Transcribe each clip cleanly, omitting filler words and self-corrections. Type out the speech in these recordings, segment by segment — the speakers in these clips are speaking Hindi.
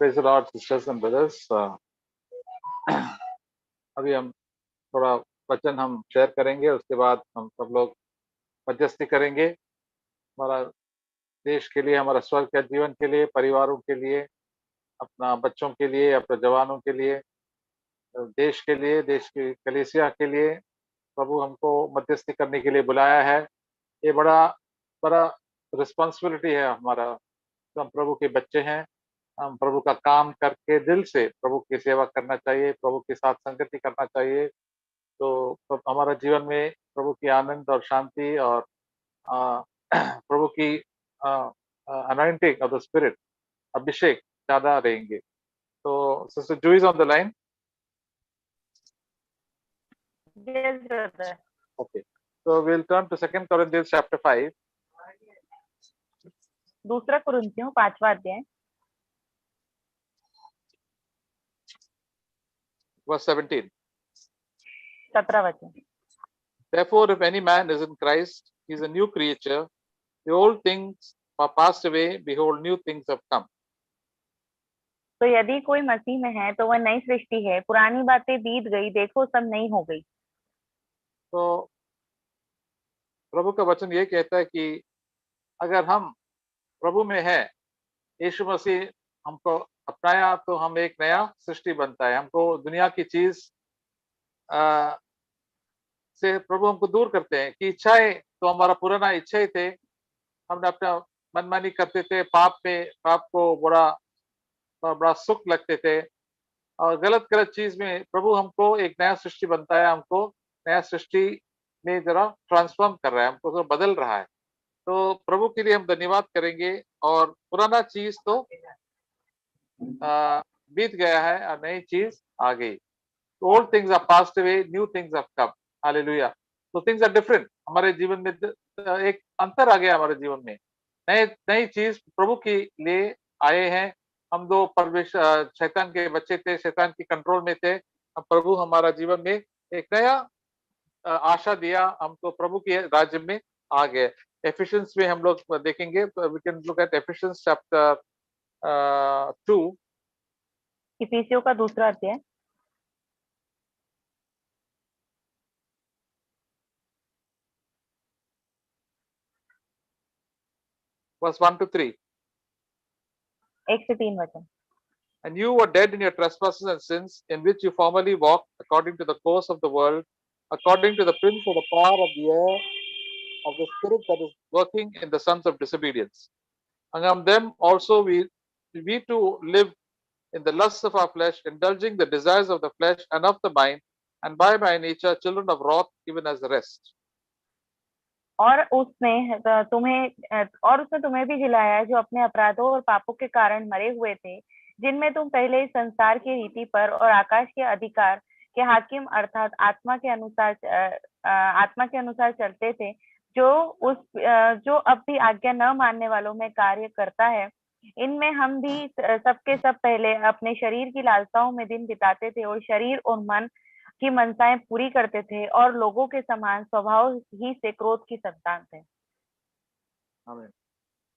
Praise the Lord, sisters and brothers. अभी हम थोड़ा वचन हम शेयर करेंगे, उसके बाद हम सब लोग मध्यस्थी करेंगे हमारा देश के लिए, हमारा स्वर्ग के जीवन के लिए, परिवारों के लिए, अपना बच्चों के लिए, अपने जवानों के लिए, देश के लिए, देश की कलीसिया के लिए प्रभु हमको मध्यस्थी करने के लिए बुलाया है। ये बड़ा बड़ा रिस्पॉन्सिबिलिटी है हमारा। तो हम प्रभु के बच्चे हैं, हम प्रभु का काम करके दिल से प्रभु की सेवा करना चाहिए, प्रभु के साथ संगति करना चाहिए। तो हमारा जीवन में प्रभु की आनंद और शांति और प्रभु की अनॉइंटिंग ऑफ द स्पिरिट, अभिषेक ज्यादा रहेंगे। तो सिस्टर जू is on the line. Yes, brother. Okay, so we'll turn to 2 Corinthians chapter 5. दूसरा कुरिन्थियों 5वां अध्याय verse 17. 17 वचन। Therefore, if any man is in Christ, he is a new creature. The old things are passed away; behold, new things have come. तो यदि कोई मसीह में है तो वह नई सृष्टि है, पुरानी बातें बीत गई, देखो सब नई हो गई। तो प्रभु का वचन ये कहता है कि अगर हम प्रभु में है, यीशु मसीह हमको अपनाया, तो हम एक नया सृष्टि बनता है। हमको दुनिया की चीज से प्रभु हमको दूर करते हैं कि इच्छाएं तो हमारा पुराना इच्छा ही थे, हमने अपना मनमानी करते थे, पाप को बड़ा सुख लगते थे और गलत चीज में प्रभु हमको एक नया सृष्टि बनता है, हमको नया सृष्टि में जरा ट्रांसफॉर्म कर रहा है, हमको जरा बदल रहा है। तो प्रभु के लिए हम धन्यवाद करेंगे और पुराना चीज तो बीत गया है और नई चीज आ गई। Old things are passed away, new things have come. Hallelujah. तो थिंग्स आर डिफरेंट। हमारे जीवन में एक अंतर आ गया हमारे जीवन में। नई चीज प्रभु के लिए आए हैं। हम दो शैतान के बच्चे थे, शैतान की कंट्रोल में थे। प्रभु हमारा जीवन में एक नया आशा दिया, हमको प्रभु के राज्य में आ गए। एफिशिएंस में हम लोग देखेंगे, we can look at Ephesians chapter 2। इफिसियों का दूसरा अध्याय verse 1 to 3. 1 से 3 वचन। And you were dead in your trespasses and sins, in which you formerly walked according to the course of the world, according to the prince of the power of the air, of the spirit that is working in the sons of disobedience. Among them also we too live in the lusts of our flesh, indulging the desires of the flesh and of the mind, and by nature children of wrath, even as the rest. और उसने तुम्हें भी जिलाया, जो अपने अपराधों और पापों के कारण मरे हुए थे, जिनमें तुम पहले इस संसार की रीति पर और आकाश के अधिकार के हाकिम अर्थात आत्मा के अनुसार चलते थे, जो अब भी आज्ञा न मानने वालों में कार्य करता है। इनमें हम भी सबके सब पहले अपने शरीर की लालसाओं में दिन बिताते थे और शरीर और मन की मनसाएं पूरी करते थे और लोगों के समान स्वभाव ही से क्रोध की संतान थे। आमीन।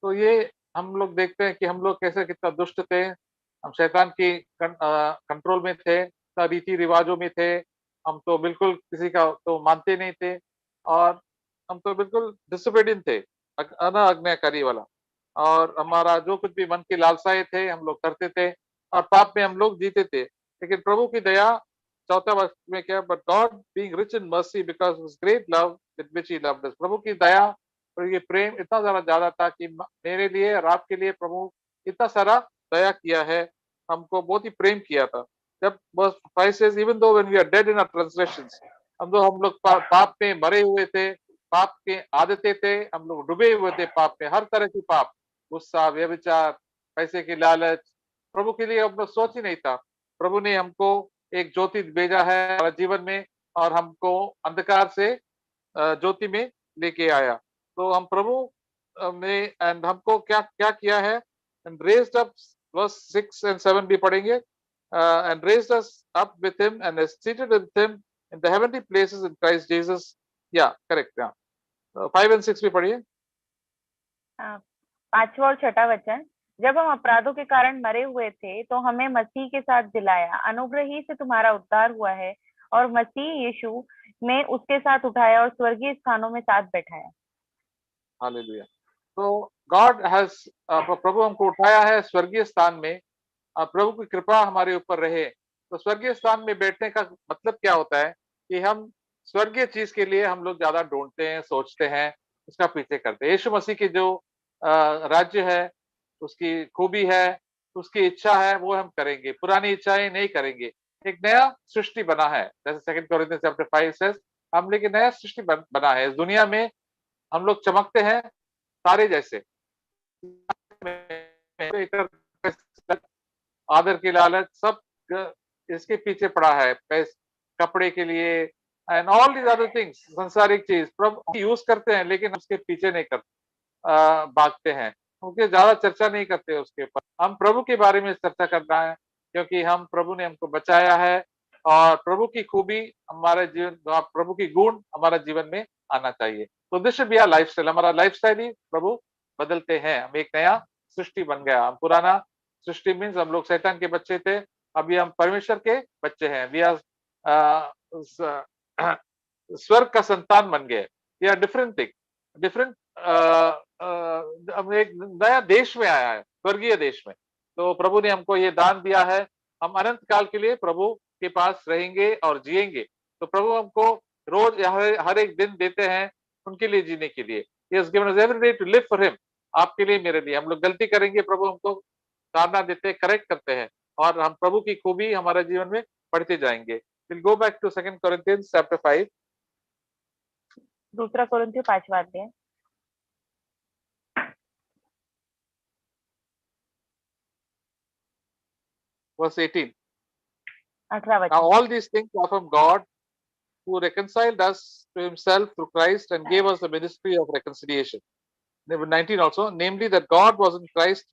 तो ये हम लोग देखते हैं कि हम लोग कैसे कितना दुष्ट थे। हम शैतान की कंट्रोल में थे, रीति रिवाजों में थे। हम तो बिल्कुल किसी का तो मानते नहीं थे और हम तो बिल्कुल डिसोबीडिएंट थे, अनाज्ञाकारी वाला। और हमारा जो कुछ भी मन की लालसाएं थे हम लोग करते थे और पाप में हम लोग जीते थे। लेकिन प्रभु की दया, चौथा वर्ष में क्या, but God being rich in mercy because of his great love with which he loved us. प्रभु की दया और ये प्रेम इतना ज्यादा था कि मेरे लिए और आपके लिए प्रभु इतना सारा दया किया है, हमको बहुत ही प्रेम किया था। जब verse 5 says even though when we are dead in our transgressions, हम लोग पाप में मरे हुए थे, पाप के आदतें थे, हम लोग डूबे हुए थे पाप में, हर तरह की पाप, गुस्सा, व्यभिचार, पैसे की लालच, प्रभु के लिए हम लोग सोच ही नहीं था। प्रभु ने हमको एक ज्योति भेजा है हमारे जीवन में और हमको अंधकार से ज्योति में लेके आया। तो हम प्रभु में एंड हमको क्या क्या किया है, and raised up, verse 6 and 7 भी पढ़ेंगे, and raised us up with him and is seated with him in the heavenly places in Christ Jesus. Yeah, correct. Yeah. 5 and 6 भी पढ़िए। 5वां और 6वां वचन। जब हम अपराधों के कारण मरे हुए थे तो हमें मसीह के साथ दिलाया, अनुग्रह ही से तुम्हारा उद्धार हुआ है, और मसीह यीशु में उसके साथ उठाया और स्वर्गीय स्थानों में साथ बैठाया। हालेलुया। तो गॉड हैज, प्रभु हमको उठाया है स्वर्गीय स्थान में। प्रभु की कृपा हमारे ऊपर रहे। तो स्वर्गीय स्थान में बैठने का मतलब क्या होता है कि हम स्वर्गीय चीज के लिए हम लोग ज्यादा ढूंढते हैं, सोचते हैं, उसका पीछे करते हैं। यीशु मसीह की जो राज्य है, उसकी खूबी है, उसकी इच्छा है, वो हम करेंगे, पुरानी इच्छाएं नहीं करेंगे। एक नया सृष्टि बना है, जैसे सेकंड कोरिन्थियंस चैप्टर 5 से हम लेकिन नया सृष्टि बना है। इस दुनिया में हम लोग चमकते हैं तारे जैसे, आदर की लालच सब इसके पीछे पड़ा है, कपड़े के लिए and all these other things, संसारिक चीज प्रभु यूज करते हैं लेकिन उसके पीछे नहीं करते, भागते हैं, क्योंकि ज्यादा चर्चा नहीं करते उसके ऊपर। हम प्रभु के बारे में चर्चा करना है, क्योंकि हम प्रभु ने हमको बचाया है और प्रभु की खूबी हमारे जीवन, प्रभु की गुण हमारा जीवन में आना चाहिए। तो this should be our lifestyle. हमारा लाइफस्टाइल ही प्रभु बदलते हैं। हम एक नया सृष्टि बन गया। हम पुराना सृष्टि मीन्स हम लोग शैतान के बच्चे थे, अभी हम परमेश्वर के बच्चे हैं। वी आर स्वर्ग का संतान बन गए। We are different thing, different, हम एक नया देश में आया है, स्वर्गीय देश में। तो प्रभु ने हमको ये दान दिया है, हम अनंत काल के लिए प्रभु के पास रहेंगे और जिएंगे। तो प्रभु हमको रोज हर एक दिन देते हैं उनके लिए जीने के लिए। He has given us every day to live for him, आपके लिए, मेरे लिए। हम लोग गलती करेंगे, प्रभु हमको ताड़ना देते हैं, करेक्ट करते हैं, और हम प्रभु की खूबी हमारे जीवन में पढ़ते जाएंगे। We'll go back to 2 Corinthians chapter 5, दूसरा कोरिन्थियों 5वां अध्याय, verse 18. 18वां Now वचन। all these things are from God, who reconciled us to himself through Christ and gave us the ministry of reconciliation. Number 19 also, namely that God was in Christ,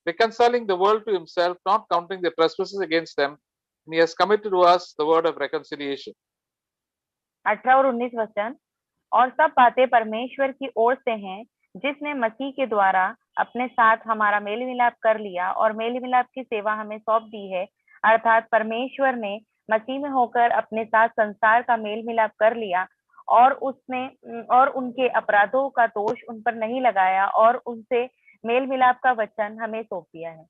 reconciling the world to himself, not counting their trespasses against them, and he has committed to us the word of reconciliation. 18 और 19 वचन। और सब बातें परमेश्वर की ओर से हैं, जिसने मसीह के द्वारा अपने साथ हमारा मेल मिलाप कर लिया और मेल मिलाप की सेवा हमें सौंप दी है। अर्थात परमेश्वर ने मसीह में होकर अपने साथ संसार का मेल मिलाप कर लिया और उनके अपराधों का दोष उन पर नहीं लगाया और उनसे मेल मिलाप का वचन हमें सौंप दिया है।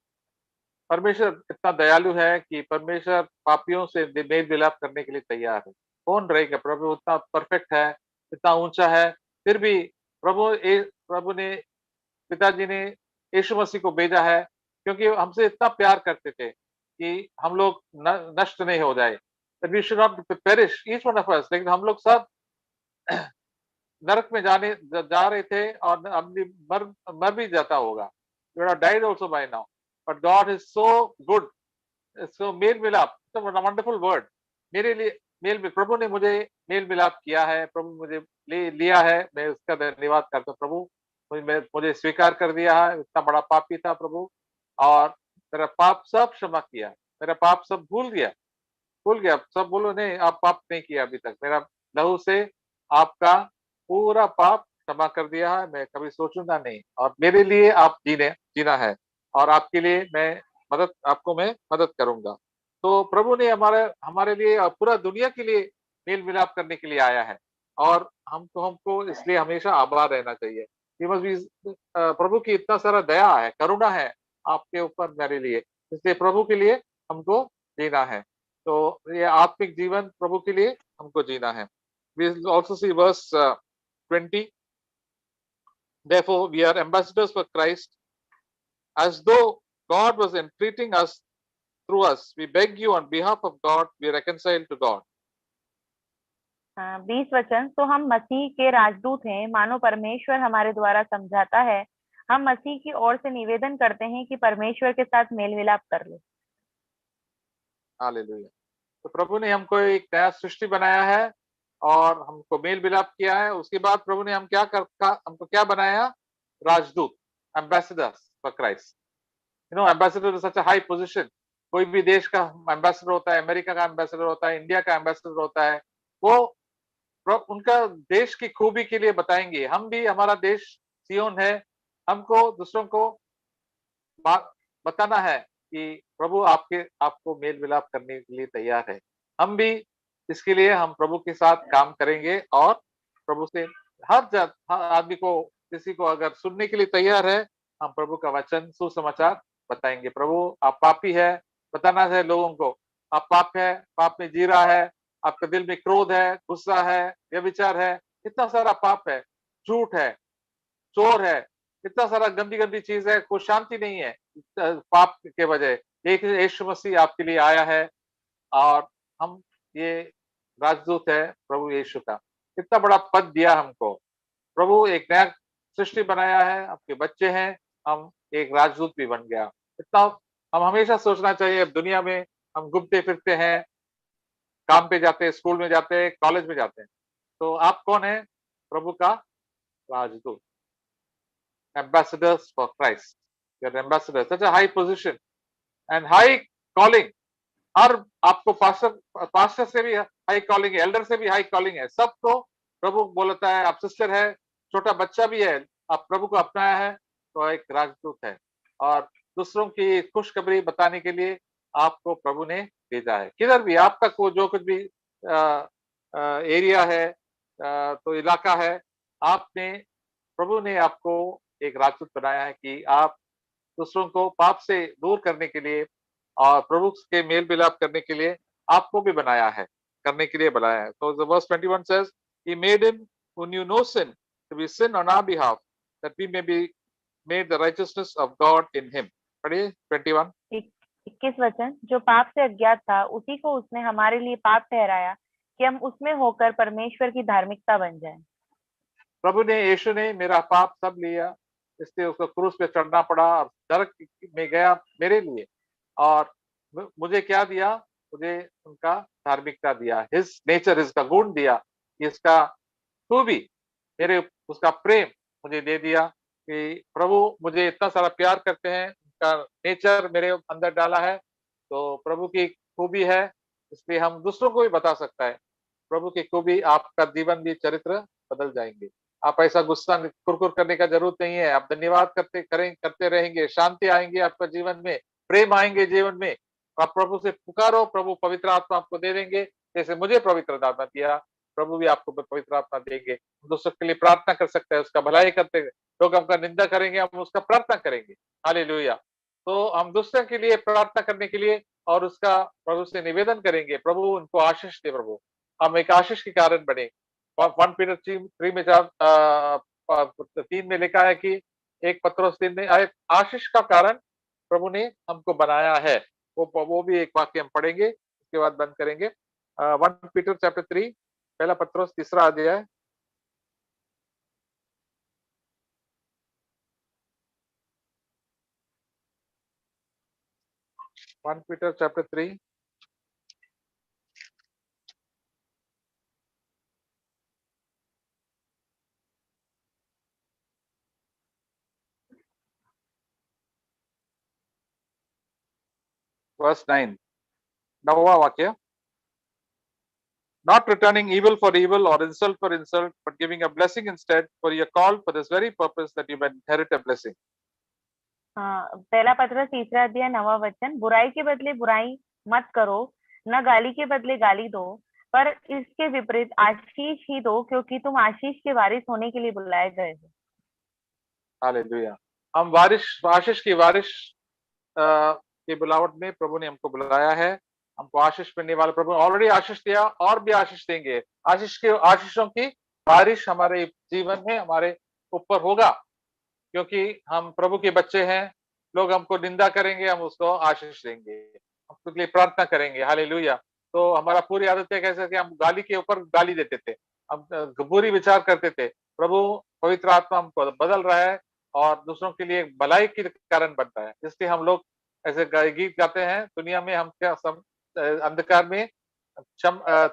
परमेश्वर इतना दयालु है कि परमेश्वर पापियों से मेल मिलाप करने के लिए तैयार है। कौन रहेगा? प्रभु उतना परफेक्ट है, इतना ऊंचा है, फिर भी प्रभु ने, पिताजी ने यीशु मसीह को भेजा है, क्योंकि हमसे इतना प्यार करते थे कि हम लोग नष्ट नहीं हो जाए, that we should not perish each one of us। लेकिन हम लोग सब नरक में जा रहे थे और हमने मर भी जाता होगा। We would have died also by now, but God is so good, so मेल मिलाप, it's a wonderful word। मेरे लिए प्रभु ने मुझे मेल मिलाप किया है, प्रभु मुझे लिया है, मैं उसका धन्यवाद करता हूँ। प्रभु मुझे स्वीकार कर दिया है, इतना बड़ा पापी था प्रभु, और मेरा पाप सब क्षमा किया, मेरा पाप सब भूल गया। सब बोलो नहीं, आप पाप नहीं किया अभी तक। मेरा लहू से आपका पूरा पाप क्षमा कर दिया है, मैं कभी सोचूंगा नहीं, और मेरे लिए आप जीना है, और आपके लिए आपको मैं मदद करूंगा। तो प्रभु ने हमारे लिए और पूरा दुनिया के लिए मेल मिलाप करने के लिए आया है, और हमको इसलिए हमेशा आभार रहना चाहिए। प्रभु की इतना सारा दया है, करुणा है आपके ऊपर, मेरे लिए, इसलिए प्रभु के लिए हमको जीना है। तो ये आत्मिक जीवन प्रभु के लिए हमको जीना है। We also see verse 20. Therefore, we are ambassadors for Christ, as though God was entreating us through us. We beg you on behalf of God, be reconciled to God. 20 वचन। तो हम मसीह के राजदूत हैं, मानो परमेश्वर हमारे द्वारा समझाता है। हम मसीह की ओर से निवेदन करते हैं कि परमेश्वर के साथ मेल मिलाप कर ले। हालेलुया। तो प्रभु ने हमको एक नया सृष्टि बनाया है और हमको मेल मिलाप किया है। उसके बाद प्रभु ने हमको क्या बनाया? राजदूत, ambassadors for Christ. Ambassador is such a high position. कोई भी देश का एम्बेसडर होता है, अमेरिका का एम्बेसडर होता है, इंडिया का एम्बेसडर होता है, वो उनका देश की खूबी के लिए बताएंगे। हम भी, हमारा देश सियोन है, हमको दूसरों को बताना है कि प्रभु आपको मेल मिलाप करने के लिए तैयार है। हम भी इसके लिए हम प्रभु के साथ काम करेंगे और प्रभु से हर आदमी को, किसी को अगर सुनने के लिए तैयार है, हम प्रभु का वचन सुसमाचार बताएंगे। प्रभु आप पापी है, बताना है लोगों को आप पाप है, पाप में जी रहा है, आपके दिल में क्रोध है, गुस्सा है, व्यभिचार है, इतना सारा पाप है, झूठ है, चोर है, इतना सारा गंदी गंदी चीज है, कोई शांति नहीं है पाप के वजह। एक यीशु मसीह आपके लिए आया है और हम ये राजदूत है प्रभु यीशु का, इतना बड़ा पद दिया हमको। प्रभु एक नया सृष्टि बनाया है, आपके बच्चे हैं, हम एक राजदूत भी बन गया। इतना हम हमेशा सोचना चाहिए। अब दुनिया में हम घूमते फिरते हैं, काम पे जाते हैं, स्कूल में जाते हैं, कॉलेज में जाते हैं, तो आप कौन है? प्रभु का राजदूत, ambassadors for Christ. You're ambassador, such a high position and high calling. और आपको पास्टर से भी हाई कॉलिंग है, एल्डर से भी हाई कॉलिंग है, सबको प्रभु बोलता है आप सिस्टर है, छोटा बच्चा भी है, आप प्रभु को अपनाया है तो एक राजदूत है। और दूसरों की खुशखबरी बताने के लिए आपको प्रभु ने भेजा है। किधर भी आपका जो कुछ भी एरिया है, तो इलाका है, आपने प्रभु ने आपको एक राजदूत बनाया है कि आप दूसरों को पाप से दूर करने के लिए और प्रभु के मेल मिलाप करने के लिए आपको भी बनाया है, करने के लिए बनाया है। तो the verse 21 says, He made him who knew no sin to be sin on our behalf, that we may be made the righteousness of God in him. पढ़िए 21। 21 वचन, जो पाप से अज्ञात था उसी को उसने हमारे लिए पाप ठहराया कि हम उसमें होकर परमेश्वर की धार्मिकता बन जाएं। प्रभु ने, यीशु ने मेरा पाप सब लिया, इसलिए उसको क्रूस पे चढ़ना पड़ा और नरक में गया मेरे लिए। और मुझे क्या दिया? मुझे उनका धार्मिकता दिया, हिज नेचर, इसका गुण दिया, इसका खूबी, मेरे उसका प्रेम मुझे दे दिया कि प्रभु मुझे इतना सारा प्यार करते हैं, उनका नेचर मेरे अंदर डाला है, तो प्रभु की खूबी है, इसलिए हम दूसरों को भी बता सकता है प्रभु की खूबी। आपका जीवन भी, चरित्र बदल जाएंगे। आप ऐसा गुस्सा कुरकुर करने का जरूरत नहीं है, आप धन्यवाद करते रहेंगे, शांति आएंगे आपका जीवन में, प्रेम आएंगे जीवन में। आप प्रभु से पुकारो, प्रभु पवित्र आत्मा आपको दे देंगे, जैसे मुझे पवित्र आत्मा दिया, प्रभु भी आपको पवित्र आत्मा देंगे। दूसरों के लिए प्रार्थना कर सकते हैं, उसका भलाई करते हैं। लोग आपका निंदा करेंगे, हम उसका प्रार्थना करेंगे। हालेलुया। तो हम दूसरों के लिए प्रार्थना करने के लिए और उसका प्रभु से निवेदन करेंगे, प्रभु उनको आशीष दे, प्रभु हम एक आशीष के कारण बने। 1 पीटर 3 में 3 में लिखा है कि एक पत्रोस 3 में आशीष का कारण प्रभु ने हमको बनाया है। वो भी एक वाक्य हम पढ़ेंगे, उसके बाद बंद करेंगे। 1 पीटर चैप्टर 3, पहला पत्रोस 3 अध्याय। वन पीटर चैप्टर 3 वर्स 9, 9वां वाक्य। Not returning evil for evil or insult for insult, but giving a blessing instead, for you are called for this very purpose, that you may inherit a blessing. हाँ, पहला पत्रस 3 अध्याय 9वां वचन, बुराई के बदले बुराई मत करो, न गाली के बदले गाली दो, पर इसके विपरीत आशीष ही दो, क्योंकि तुम आशीष के वारिस होने के लिए बुलाए गए हो। हालेलुया। हम आशीष की वारिश की बुलावट में प्रभु ने हमको बुलाया है। हमको आशीष मिलने वाले, प्रभु ऑलरेडी आशीष दिया और भी आशीष देंगे। आशीषों की बारिश हमारे जीवन में, हमारे ऊपर होगा, क्योंकि हम प्रभु के बच्चे हैं। लोग हमको निंदा करेंगे, हम उसको आशीष देंगे, हम उसके लिए प्रार्थना करेंगे। हालेलुया। तो हमारा पूरी आदत है कैसे कि हम गाली के ऊपर गाली देते थे, हम बुरी विचार करते थे। प्रभु पवित्र आत्मा हमको बदल रहा है और दूसरों के लिए भलाई के कारण बनता है। इसलिए हम लोग ऐसे गीत गाते हैं, दुनिया में हम क्या अंधकार में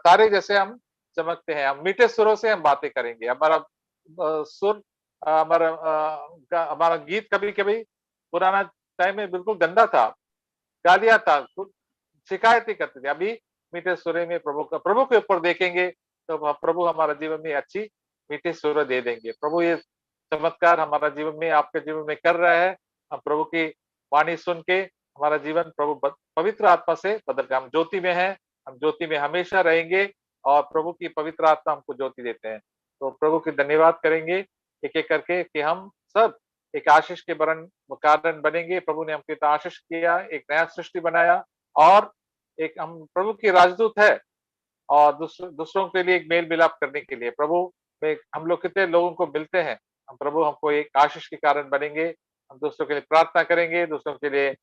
तारे जैसे हम चमकते हैं। हम मीठे सुरों से हम बातें करेंगे। हमारा सुर, हमारा गीत कभी कभी पुराना टाइम में बिल्कुल गंदा था, गालियां था, शिकायतें करते थे। अभी मीठे सुरे में प्रभु के ऊपर देखेंगे तो प्रभु हमारा जीवन में अच्छी मीठे सुर दे देंगे। प्रभु ये चमत्कार हमारा जीवन में, आपके जीवन में कर रहा है। हम प्रभु की वाणी सुन के हमारा जीवन प्रभु पवित्र आत्मा से बदल गया। हम ज्योति में हैं, हम ज्योति में हमेशा रहेंगे और प्रभु की पवित्र आत्मा हमको ज्योति देते हैं। तो प्रभु की धन्यवाद करेंगे एक-एक करके कि हम सब एक आशीष के कारण बनेंगे। प्रभु ने हमको इतना आशीष किया, एक नया सृष्टि बनाया और एक हम प्रभु की राजदूत है और दूसरों के लिए एक मेल-मिलाप करने के लिए। प्रभु में हम लोग कितने लोगों को मिलते हैं, हम प्रभु हमको एक आशीष के कारण बनेंगे, हम दूसरों के लिए प्रार्थना करेंगे, दूसरों के लिए